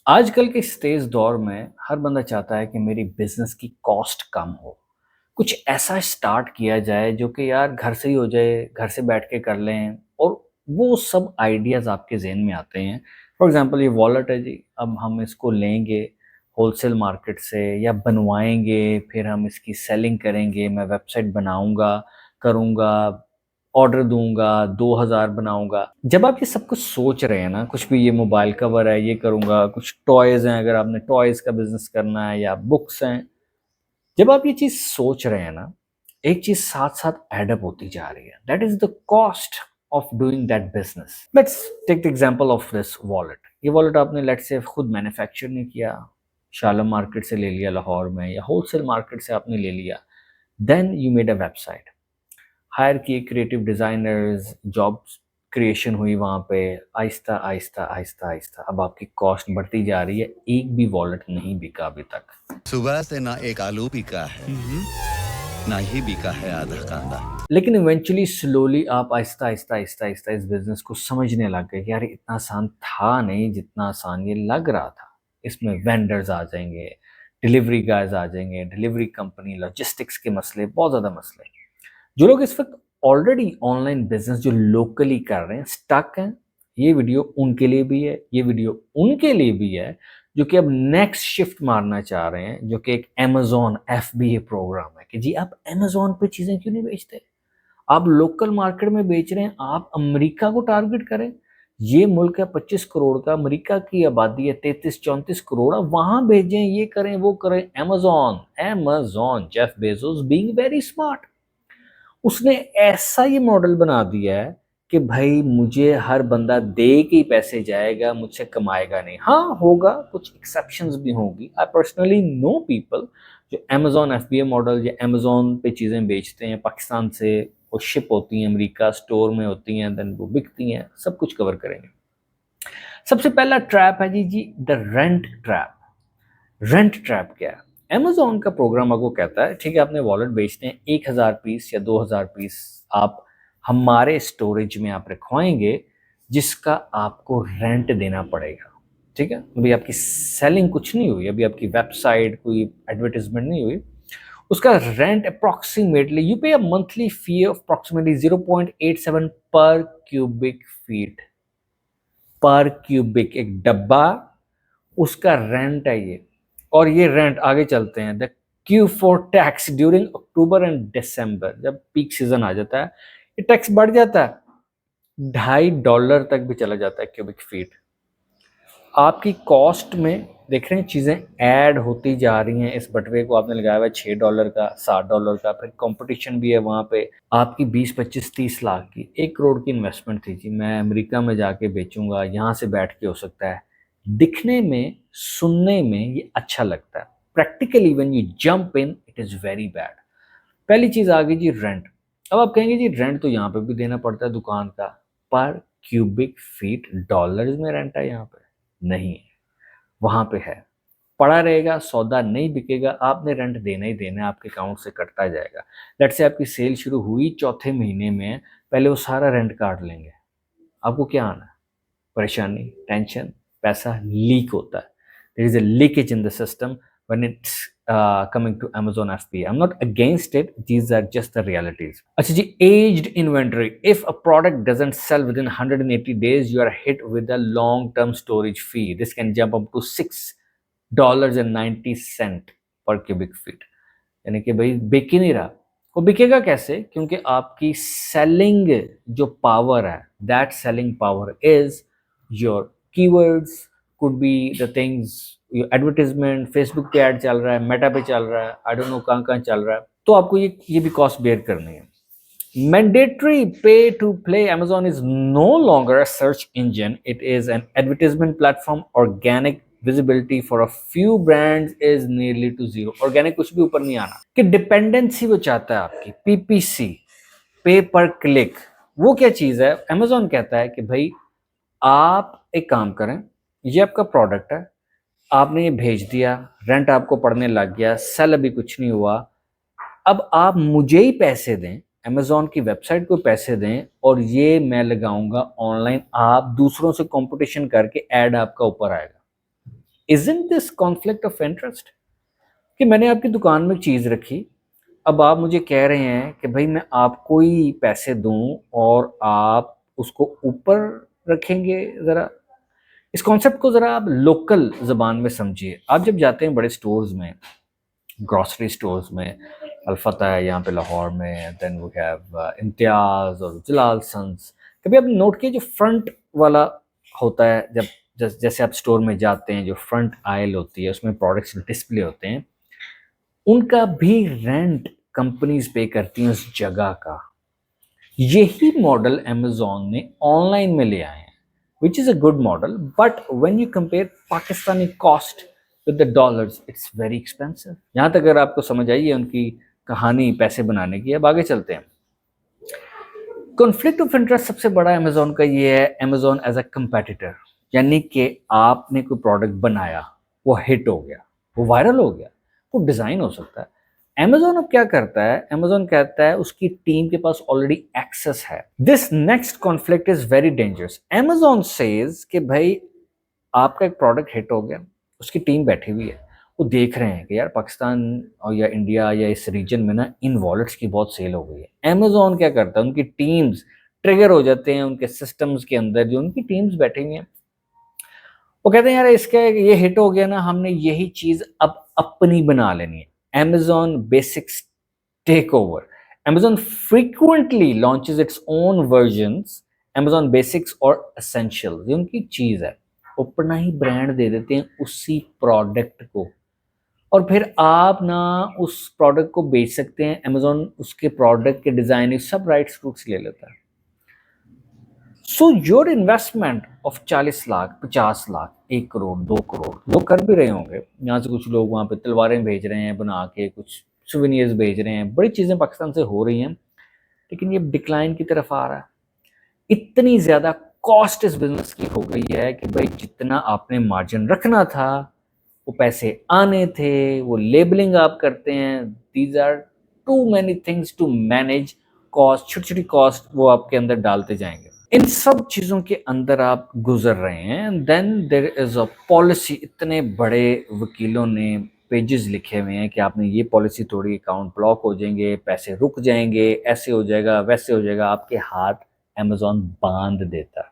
आजकल के इस तेज़ दौर में हर बंदा चाहता है कि मेरी बिज़नेस की कॉस्ट कम हो। कुछ ऐसा स्टार्ट किया जाए जो कि यार घर से ही हो जाए, घर से बैठ के कर लें और वो सब आइडियाज़ आपके ज़हन में आते हैं। फॉर एग्ज़ाम्पल ये वॉलेट है जी, अब हम इसको लेंगे होलसेल मार्केट से या बनवाएँगे, फिर हम इसकी सेलिंग करेंगे, मैं वेबसाइट बनाऊँगा, करूँगा, ऑर्डर दूँगा, 2000 बनाऊँगा। जब आप ये सब कुछ सोच रहे हैं ना, कुछ भी ये मोबाइल कवर है, ये करूँगा, कुछ टॉयज़ हैं, अगर आपने टॉयज़ का बिज़नेस करना है या बुक्स हैं, जब आप ये चीज़ सोच रहे हैं ना, एक चीज़ साथ-साथ ऐड अप होती जा रही है। That is the cost of doing that business. Let's take the example of this wallet. ये वॉलेट आपने लेट्स से खुद मैन्युफैक्चर नहीं किया, शालम मार्केट से ले लिया लाहौर में या होलसेल मार्केट से आपने ले लिया। Then you made a website, hire किए क्रिएटिव डिज़ाइनर्स, जॉब्स क्रिएशन हुई वहाँ पे, आहिस्ता, आहिस्ता, आहिस्ता, आहिस्ता अब आपकी कॉस्ट बढ़ती जा रही है, एक भी वॉलेट नहीं बिका अभी तक। सुबह से ना एक आलू बिका है, ना ही बिका है आधा कांदा। लेकिन इवेंचुअली स्लोली आप आहिस्ता, आहिस्ता, आहिस्ता, आहिस्ता इस बिज़नेस को समझने लग गए कि यार इतना आसान था नहीं जितना आसान ये लग रहा था। इसमें वेंडर्स आ जाएँगे, डिलीवरी गाइज़ आ जाएँगे, डिलीवरी कंपनी, लॉजिस्टिक्स के मसले, बहुत ज़्यादा मसले। जो लोग इस वक़्त ऑलरेडी ऑनलाइन बिज़नेस जो लोकली कर रहे हैं, स्टक हैं, ये वीडियो उनके लिए भी है, ये वीडियो उनके लिए भी है, जो कि अब नेक्स्ट शिफ्ट मारना चाह रहे हैं, जो कि एक अमेज़न एफबीए प्रोग्राम है कि जी आप अमेज़न पे चीज़ें क्यों नहीं बेचते? आप लोकल मार्केट में बेच रहे हैं, आप अमेरिका को टारगेट करें। ये मुल्क है 25 करोड़ का, अमेरिका की आबादी है 33-34 करोड़, आप वहाँ भेजें, ये करें, वो करें। Amazon, Amazon, Jeff Bezos being very smart. उसने ऐसा ये मॉडल बना दिया है कि भाई मुझे हर बंदा दे के ही पैसे जाएगा, मुझसे कमाएगा नहीं। हाँ, होगा, कुछ एक्सेप्शंस भी होंगी। आई पर्सनली नो पीपल जो अमेज़न एफबीए मॉडल या अमेज़न पे चीज़ें बेचते हैं, पाकिस्तान से वो शिप होती हैं, अमेरिका स्टोर में होती हैं, देन वो बिकती हैं, सब कुछ कवर करेंगे। सबसे पहला ट्रैप है जी the rent trap. Rent trap क्या है? अमेज़न का प्रोग्राम आपको कहता है, ठीक है, आपने वॉलेट बेचते हैं 1000 पीस या 2000 पीस, आप हमारे स्टोरेज में आप रखवाएँगे, जिसका आपको रेंट देना पड़ेगा, ठीक है? अभी आपकी सेलिंग कुछ नहीं हुई, अभी आपकी वेबसाइट, कोई एडवर्टाइज़मेंट नहीं हुई, उसका रेंट अप्रॉक्सिमेटली यू पे a monthly fee of approximately 0.87 पर क्यूबिक फीट, पर क्यूबिक, एक डब्बा, उसका रेंट है ये। और ये रेंट आगे चलते हैं, the Q four tax during October and December, जब पीक सीजन आ जाता है ये टैक्स बढ़ जाता है, $2.5 तक भी चला जाता है क्यूबिक फीट। आपकी कॉस्ट में देख रहे हैं चीज़ें ऐड होती जा रही हैं। इस बटवे को आपने लगाया हुआ है $6 का, $7 का, फिर कंपटीशन भी है वहाँ पे। आपकी 20, 25, 30 लाख की, 1 करोड़ की इन्वेस्टमेंट थी जी, मैं अमेरिका में जाके बेचूंगा, यहाँ से बैठ के हो सकता है। दिखने में, सुनने में ये अच्छा लगता है, practically when you jump in it is very bad. पहली चीज़ आ गई जी रेंट। अब आप कहेंगे जी रेंट तो यहाँ पे भी देना पड़ता है दुकान का, पर क्यूबिक फीट डॉलर्स में रेंट है यहाँ पे? नहीं है, वहाँ पे है। पड़ा रहेगा, सौदा नहीं बिकेगा, आपने रेंट देना ही देना है, आपके अकाउंट से कटता जाएगा। लेट्स से आपकी सेल शुरू हुई चौथे महीने में, पहले वो सारा रेंट काट लेंगे। आपको क्या आना है? परेशानी, टेंशन, पैसा लीक होता है। There is a leakage in the system when it's coming to Amazon FBA. I'm not against it. These are just the realities. अच्छा जी, aged inventory. If a product doesn't sell within 180 days, you are hit with a long-term storage fee. This can jump up to $6.90 per cubic feet. यानी कि भाई बिक ही नहीं रहा। वो बिकेगा कैसे? क्योंकि आपकी सेलिंग जो पावर है, that selling power is your keywords, could be the things, your advertisement, Facebook पे ऐड चल रहा है, मेटा पे चल रहा है, आई डोंट नो कहाँ कहाँ चल रहा है, तो आपको ये भी कॉस्ट बेयर करनी है। Mandatory pay to play. Amazon is no longer a search engine. It is an advertisement platform. Organic visibility for a few brands is nearly to zero. Organic कुछ भी ऊपर नहीं आना कि डिपेंडेंसी वो चाहता है आपकी, पीपीसी, पे पर क्लिक। वो क्या चीज़ है? Amazon कहता है कि भाई आप एक काम करें, ये आपका प्रोडक्ट है, आपने ये भेज दिया, रेंट आपको पड़ने लग गया, सेल अभी कुछ नहीं हुआ, अब आप मुझे ही पैसे दें, अमेज़न की वेबसाइट को पैसे दें और ये मैं लगाऊंगा ऑनलाइन, आप दूसरों से कंपटीशन करके ऐड आपका ऊपर आएगा। Isn't this conflict of interest? कि मैंने आपकी दुकान में चीज़ रखी, अब आप मुझे कह रहे हैं कि भाई मैं आपको ही पैसे दूँ और आप उसको ऊपर रखेंगे ज़रा। इस कॉन्सेप्ट को ज़रा आप लोकल ज़बान में समझिए। आप जब जाते हैं बड़े स्टोर्स में, ग्रॉसरी स्टोर्स में, अल्फता है यहाँ पे लाहौर में, देन वी हैव इम्तियाज़ और जलाल सन्स। कभी आपने नोट किया जो फ्रंट वाला होता है, जब जैसे आप स्टोर में जाते हैं, जो फ्रंट आयल होती है उसमें प्रोडक्ट्स डिस्प्ले होते हैं, उनका भी रेंट कंपनीज पे करती हैं उस जगह का। यही मॉडल अमेज़न ने ऑनलाइन में ले आए हैं, which is a good model, but when you compare Pakistani cost with the dollars, it's very expensive. यहाँ तक अगर आपको समझ आई है उनकी कहानी पैसे बनाने की, अब आगे चलते हैं। कॉन्फ्लिक्ट ऑफ इंटरेस्ट सबसे बड़ा अमेज़न का ये है, अमेज़न एज अ कंपेटिटर, यानी कि आपने कोई प्रोडक्ट बनाया, वो हिट हो गया, वो वायरल हो गया, वो डिज़ाइन हो सकता है। अमेज़न अब क्या करता है, अमेज़न कहता है उसकी टीम के पास ऑलरेडी एक्सेस है। This next conflict is very dangerous. Amazon says कि भाई आपका एक प्रोडक्ट हिट हो गया, उसकी टीम बैठी हुई है, वो देख रहे हैं कि यार पाकिस्तान और या इंडिया या इस रीजन में ना इन वॉलेट्स की बहुत सेल हो गई है। अमेज़न क्या करता है, उनकी टीम्स ट्रिगर हो जाते हैं उनके सिस्टम्स के अंदर, जो उनकी टीम्स बैठी हुई हैं, वो कहते हैं यार इसका ये हिट हो गया ना, हमने यही चीज अब अपनी बना लेनी है। Amazon Basics takeover. Amazon frequently launches its own versions, Amazon Basics और Essentials, ये उनकी चीज है। अपना ही ब्रांड दे देते हैं उसी प्रोडक्ट को, और फिर आप ना उस प्रोडक्ट को बेच सकते हैं। Amazon उसके प्रोडक्ट के डिजाइन सब राइट्स फ्रूट्स ले लेता है। So your investment of 40 lakh, 50 lakh, 1 crore, 2 crore, लोग कर भी रहे होंगे। यहाँ से कुछ लोग वहाँ पे तलवारें भेज रहे हैं बना के, कुछ सुवेनियर्स भेज रहे हैं, बड़ी चीज़ें पाकिस्तान से हो रही हैं, लेकिन ये डिक्लाइन की तरफ आ रहा है। इतनी ज़्यादा कॉस्ट इस बिजनेस की हो गई है कि भाई जितना आपने मार्जिन रखना था, वो पैसे आने थे, वो लेबलिंग आप करते हैं, these are too many things to manage cost, छोटी छोटी कॉस्ट वो आपके अंदर डालते जाएंगे। इन सब चीज़ों के अंदर आप गुजर रहे हैं, then there is a policy. इतने बड़े वकीलों ने पेजेस लिखे हुए हैं कि आपने ये पॉलिसी तोड़ी, अकाउंट ब्लॉक हो जाएंगे, पैसे रुक जाएंगे, ऐसे हो जाएगा, वैसे हो जाएगा, आपके हाथ अमेज़न बांध देता है।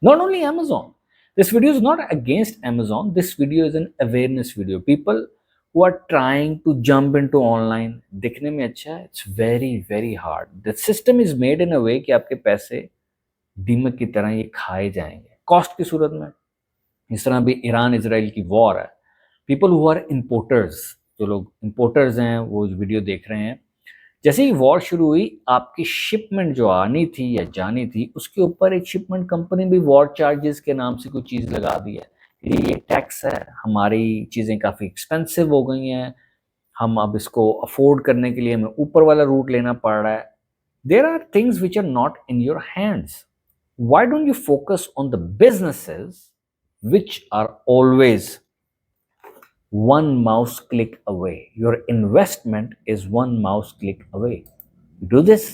Not only Amazon, this video is not against Amazon, this video is an awareness video. People who are trying to jump into online, दिखने में अच्छा है, it's very very hard. The system is made in a way कि आपके पैसे दीमक की तरह ये खाए जाएंगे कॉस्ट की सूरत में। इस तरह भी ईरान इजराइल की वॉर है। पीपल हु आर इम्पोर्टर्स, जो लोग इम्पोर्टर्स हैं वो वीडियो देख रहे हैं, जैसे ही वॉर शुरू हुई, आपकी शिपमेंट जो आनी थी या जानी थी, उसके ऊपर एक शिपमेंट कंपनी भी वॉर चार्जेस के नाम से कोई चीज़ लगा दी है। ये टैक्स है, हमारी चीज़ें काफ़ी एक्सपेंसिव हो गई हैं, हम अब इसको अफोर्ड करने के लिए हमें ऊपर वाला रूट लेना पड़ रहा है। There are things which are not in your hands. Why don't you focus on the businesses which are always one mouse click away? Your investment is one mouse click away. You do this,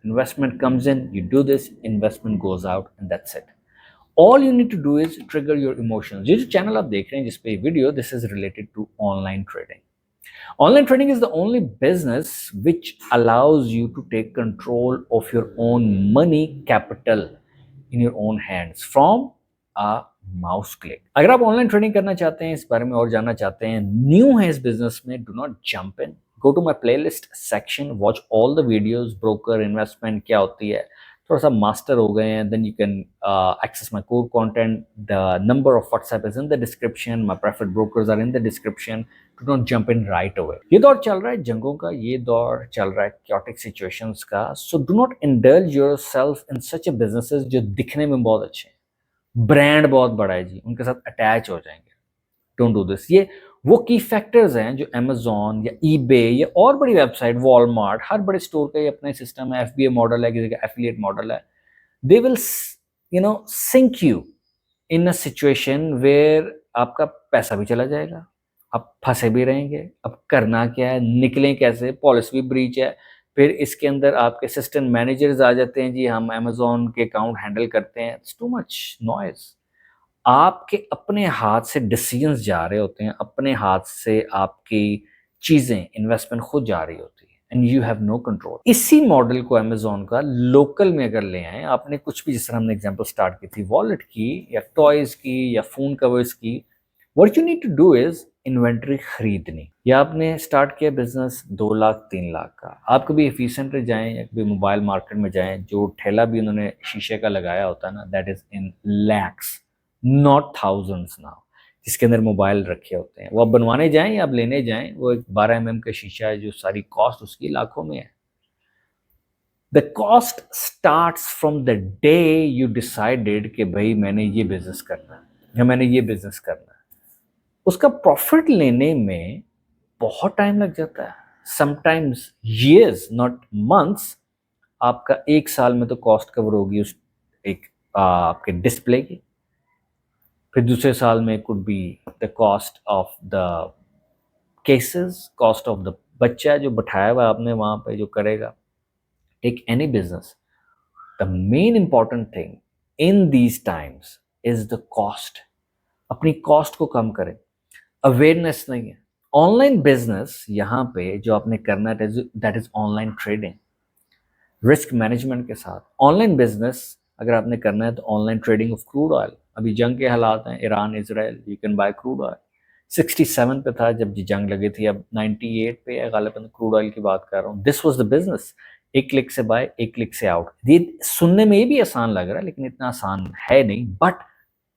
investment comes in, you do this, investment goes out, and that's it. All you need to do is trigger your emotions. ये जो channel आप देख रहे हैं जिस पे video, this is related to online trading. Online trading is the only business which allows you to take control of your own money capital in your own hands from a mouse click. अगर आप online trading करना चाहते हैं, इस बारे में और जानना चाहते हैं, न्यू है इस बिजनेस में, do not jump in, go to my playlist section, watch all the videos, broker investment क्या होती है, थोड़ा सा मास्टर हो गए हैं, then you can access my core content, the number of WhatsApp is in the description, my preferred brokers are in the description, do not jump in right away. ये दौर चल रहा है जंगों का, ये दौर चल रहा है chaotic सिचुएशंस का, so do not indulge yourself in such A businesses जो दिखने में बहुत अच्छे हैं, ब्रांड बहुत बड़ा है जी, उनके साथ अटैच हो जाएंगे। Don't do this. ये वो की फैक्टर्स हैं जो अमेज़न या ईबे या और बड़ी वेबसाइट, वॉलमार्ट, हर बड़े स्टोर का ये अपना सिस्टम है, एफबीए मॉडल है, किसी का एफिलिएट मॉडल है। They will sink you in a situation where आपका पैसा भी चला जाएगा, आप फंसे भी रहेंगे, अब करना क्या है, निकलें कैसे, पॉलिसी भी ब्रीच है, फिर इसके अंदर आपके असिस्टेंट मैनेजर्स आ जाते हैं, जी हम अमेज़न के अकाउंट हैंडल करते हैं, इट्स टू मच नॉइज। आपके अपने हाथ से डिसीजंस जा रहे होते हैं, अपने हाथ से आपकी चीज़ें, इन्वेस्टमेंट खुद जा रही होती है and you have no control. इसी मॉडल को अमेज़न का लोकल में अगर ले आएँ, आपने कुछ भी, जिस तरह हमने एग्ज़ाम्पल स्टार्ट की थी वॉलेट की या टॉयज़ की या फ़ोन कवर्स की, what you need to do is inventory खरीदनी। या आपने स्टार्ट किया बिज़नेस 2 लाख 3 लाख का, आप कभी एफिशिएंट जाएँ या कभी मोबाइल मार्केट में जाएँ, जो ठेला भी उन्होंने शीशे का लगाया होता है ना, that is in lakhs not thousands now, जिसके अंदर मोबाइल रखे होते हैं। वो आप बनवाने जाएँ या आप लेने जाएँ, वो एक 12 एमएम का शीशा है जो सारी कॉस्ट उसकी लाखों में है। The cost starts from the day you decided कि भाई मैंने ये बिज़नेस करना है या मैंने ये बिज़नेस करना है। उसका प्रॉफ़िट लेने में बहुत टाइम लग जाता है, समटाइम्स ईयर्स नॉट मंथ्स। आपका 1 साल में तो कॉस्ट कवर होगी उस एक आपके डिस्प्ले की। फिर दूसरे साल में could be the cost of the cases, cost of the बच्चा जो बैठाया हुआ है आपने वहाँ पे जो करेगा। Take any business, the main important thing in these times is the cost. अपनी कॉस्ट को कम करें, अवेयरनेस नहीं है। ऑनलाइन बिजनेस यहाँ पे जो आपने करना है that is online trading, risk management के साथ। ऑनलाइन बिजनेस अगर आपने करना है तो online trading of crude oil. अभी जंग के हालात हैं, Iran Israel, you can buy crude oil. 67 पे था जब ये जंग लगी थी, अब 98 पे है गालिबन। क्रूड ऑयल की बात कर रहा हूँ। दिस वाज द बिजनेस, एक क्लिक से बाय, एक क्लिक से आउट। ये सुनने में भी आसान लग रहा है लेकिन इतना आसान है नहीं, but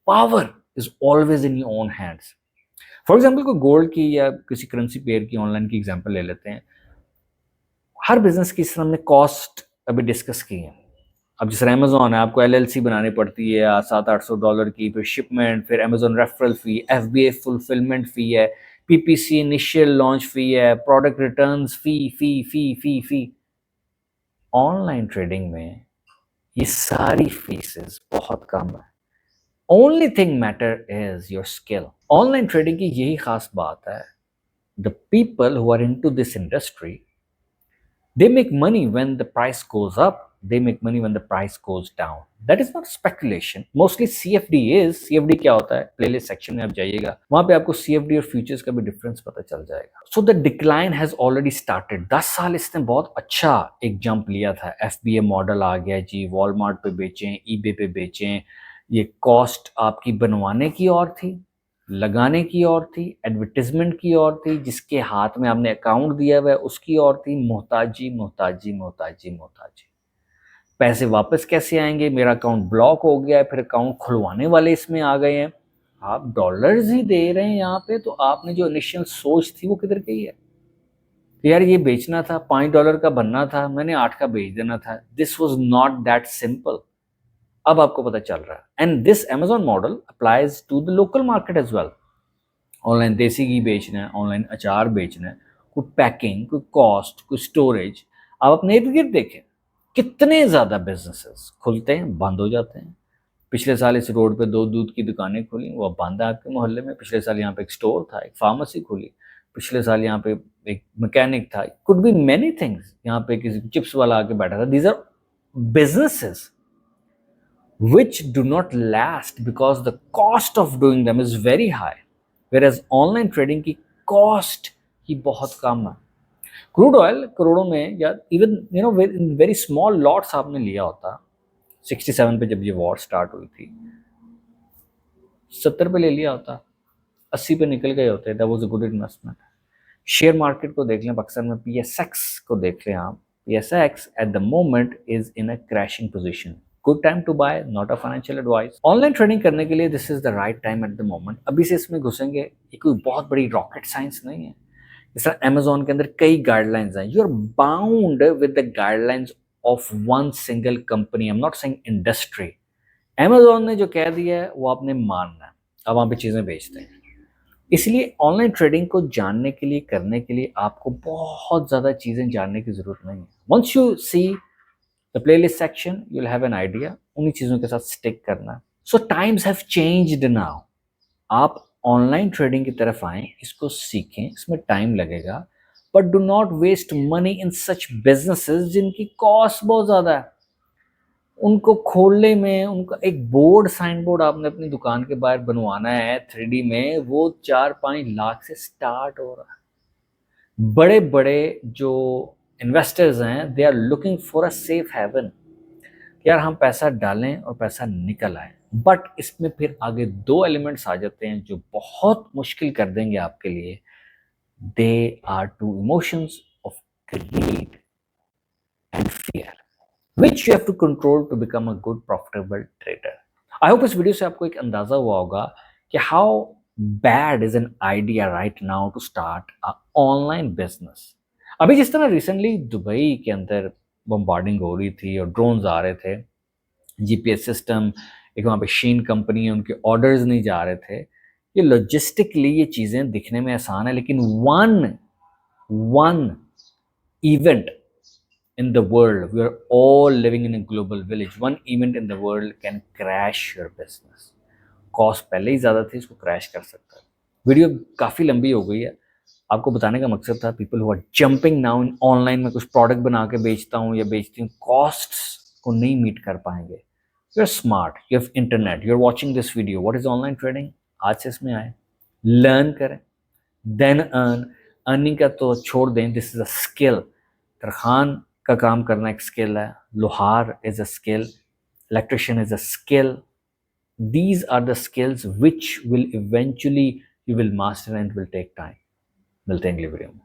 power is always in your own hands. For example कोई गोल्ड की या किसी करेंसी पेयर की ऑनलाइन की एग्जाम्पल ले लेते हैं। हर बिजनेस की इस तरह हमने कॉस्ट अभी डिस्कस की है। अब जिस अमेजोन है, आपको एलएलसी बनानी पड़ती है $700-800 की, फिर शिपमेंट, फिर Amazon referral fee, FBA fulfilment fee है, पीपीसी इनिशियल लॉन्च फी है, product returns fee fee fee fee fee. Online trading में ये सारी फीसेस बहुत कम है। Only thing matter is your skill. Online trading की यही खास बात है, the people who are into this industry, they make money when the price goes up, they make money when the price goes down. That is not speculation. Mostly CFD is, CFD क्या होता है, playlist section में आप जाइएगा, वहां पे आपको CFD और फ्यूचर्स का भी डिफरेंस पता चल जाएगा। So the decline has already started. 10 साल इसने बहुत अच्छा एक जंप लिया था। FBA मॉडल आ गया जी, वॉलमार्ट पे बेचें, eBay पे बेचें। ये कॉस्ट आपकी बनवाने की और थी, लगाने की और थी, एडवर्टीजमेंट की और थी, जिसके हाथ में आपने अकाउंट दिया हुआ है उसकी और थी। मोहताजी मोहताजी मोहताजी मोहताजी। पैसे वापस कैसे आएंगे, मेरा अकाउंट ब्लॉक हो गया है, फिर अकाउंट खुलवाने वाले इसमें आ गए हैं। आप डॉलर्स ही दे रहे हैं यहाँ पे, तो आपने जो इनिशियल सोच थी वो किधर गई है? यार ये बेचना था, $5 का बनना था, मैंने 8 का बेच देना था। This was not that simple. अब आपको पता चल रहा है। And this Amazon model applies to the local market as well. Online देसी घी बेचना है, ऑनलाइन अचार बेचना है, कोई पैकिंग, कोई कॉस्ट, कोई स्टोरेज। आप अपने इर्द गिर्द देखें कितने ज़्यादा बिजनेसेस खुलते हैं, बंद हो जाते हैं। पिछले साल इस रोड पे 2 दूध की दुकानें खुली, वो अब बंद है आपके मोहल्ले में। पिछले साल यहाँ पे एक स्टोर था, एक फार्मेसी खुली। पिछले साल यहाँ पे एक मैकेनिक था। Could be many things. यहाँ पे किसी चिप्स वाला आके बैठा था। These are businesses which do not last because the cost of doing them is very high, whereas online trading की cost ही बहुत कम है। क्रूड ऑयल करोड़ों में, या इवन वेरी स्मॉल लॉट्स आपने लिया होता। 67 पे जब ये वॉर स्टार्ट हुई थी, 70 पे ले लिया होता, 80 पे निकल गए होते, that was a good investment. Share market को देख लें, पाकिस्तान में पीएसएक्स को देख लें आप। PSX at the moment is in a crashing position. Good time to buy, not a financial advice. Online trading करने के लिए this is the right time at the moment. अभी से इसमें घुसेंगे, ये कोई बहुत बड़ी रॉकेट साइंस नहीं है। इस तरह अमेजोन के अंदर कई गाइडलाइंस हैं। You are bound with the guidelines of one single company. I am not saying industry. Amazon ने जो कह दिया है वो आपने मानना है। अब वहाँ पे चीज़ें बेचते हैं। इसलिए ऑनलाइन ट्रेडिंग को जानने के लिए, करने के लिए आपको बहुत ज़्यादा चीज़ें जानने की ज़रूरत नहीं है। Once you see the playlist section, you will have an idea. उन्हीं चीज़ों के साथ स्टिक करना। So times have changed now. आप ऑनलाइन ट्रेडिंग की तरफ आएँ, इसको सीखें, इसमें टाइम लगेगा, but do not waste money in such businesses जिनकी कॉस्ट बहुत ज़्यादा है। उनको खोलने में उनका एक बोर्ड साइन बोर्ड आपने अपनी दुकान के बाहर बनवाना है 3D में, वो 4-5 लाख से स्टार्ट हो रहा है। बड़े बड़े जो इन्वेस्टर्स हैं they are looking for a safe haven, यार हम पैसा डालें और पैसा निकल आए। बट इसमें फिर आगे दो एलिमेंट्स आ जाते हैं जो बहुत मुश्किल कर देंगे आपके लिए। They are two emotions of greed and fear which you have to control to become a good profitable trader. I hope इस वीडियो से आपको एक अंदाजा हुआ होगा कि how bad is an idea right now to start a online business. अभी जिस तरह रिसेंटली दुबई के अंदर बम्बार्डिंग हो रही थी और ड्रोन्स आ रहे थे, जीपीएस सिस्टम, एक वहाँ पे शीन कंपनी है, उनके ऑर्डर्स नहीं जा रहे थे। ये लॉजिस्टिकली ये चीज़ें दिखने में आसान है, लेकिन one event in the world, we are all living in a global village, one event in the world can crash your business. Cost पहले ही ज़्यादा थी, इसको क्रैश कर सकता है। वीडियो काफ़ी लंबी हो गई है, आपको बताने का मकसद था people who are jumping now in online में कुछ प्रोडक्ट बना के बेचता हूँ या बेचती हूँ, कॉस्ट्स को नहीं मीट कर पाएंगे। You are smart, you have internet, you are watching this video, what is online trading, आज से इसमें आए, लर्न करें, देन अर्न। अर्निंग का तो छोड़ दें, दिस इज अ स्किल। तरखान का काम करना एक स्किल है, लोहार is a skill, electrician is a skill. These are the skills which will eventually you will master and will take time. मिलते हैं अगली वीडियो में।